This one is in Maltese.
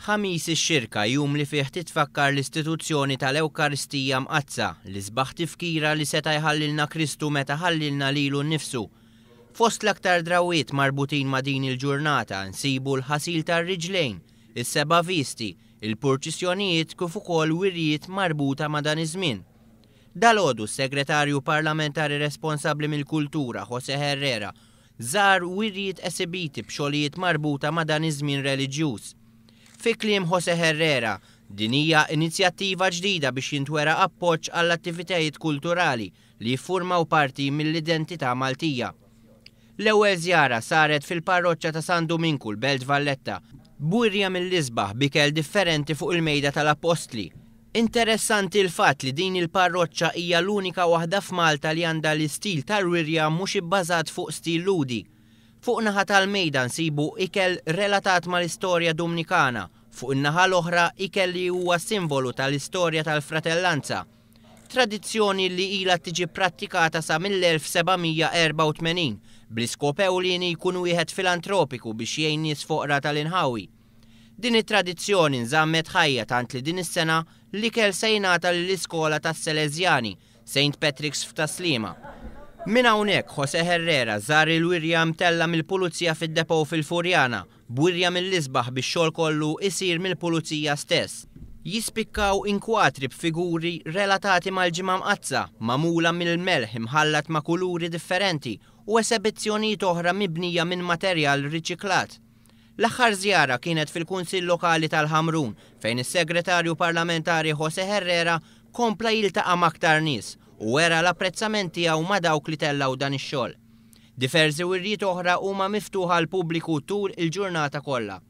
Ħamis ix-xirka jum li fih titfakkar l-istituzzjoni tal-Ewkaristija mqazza li sbaħ tifkira li seta' jħallilna Kristu meta ħallilna lilu nnifsu. Fost l-aktar drawiet marbutin ma' din il-ġurnata nsibu l-ħasil tar-riġlejn, is-seba' visti, il-purċissjonijiet kif ukoll wirjiet marbuta ma' dan iż-żmien. Dalgħodu s-Segretarju Parlamentari responsabbli mill-Kultura José Herrera żar wirjiet esibiti b'xogħlijiet marbuta ma' dan iż-żmien reliġjuż. Fi kliem José Herrera, din hija inizjattiva ġdida biex jintwera appoġġ għall-attivitajiet kulturali li jiffurmaw parti mill-identità Maltija. L-ewwel żjara saret fil-parroċċja ta' San Dominku l-Belt Valletta, bwirja mill-isbaħ bikel differenti fuq il-Mejda tal-Apostli. Interessanti l-fatt li din il-parroċċa hija l-unika waħda f'Malta li għandha l-istil tal-wirja mhux ibbażat fuq stil ludi. Fuq naħa tal-Mejda nsibu ikel relatat mal-istorja Dominikana, fuq in-naħa l-oħra ikel li huwa simbolu tal-istorja tal-fratellanza. Tradizzjoni li ilha tiġi prattikata sa mill-1784 bl-iskop ewlieni jkun wieħed filantropiku biex jgħin nies foqra tal-inħawi. Din it-tradizzjoni nżammet ħajja tant li din is-sena l-ikel se jingħata lill-iskola tas-Salesjani St. Patrick's f'Taslima. Min hawnhekk José Herrera żar il-wirja mtella mill-pulizija fid-depo fil-Furjana, b'wirja mill-isbaħ biex xogħol kollu isir mill-pulizija stess. Jispikkaw inkwadri b'figuri relatati mal-ġimgħa mqazza, magħmula mill-melħ imħallat ma' kuluri differenti u esebizzjonijiet oħra mibnija minn materjal riċiklat. L-aħħar żjara kienet fil-Kunsill Lokali tal-Ħamrun fejn is-Segretarju Parlamentari José Herrera kompla jiltaqa' m'aktar nies u wera l-apprezzament tiegħu ma' dawk li tellaw dan ix-xogħol. Diversi wirjiet oħra huma miftuħa għall pubbliku tul il-ġurnata kollha.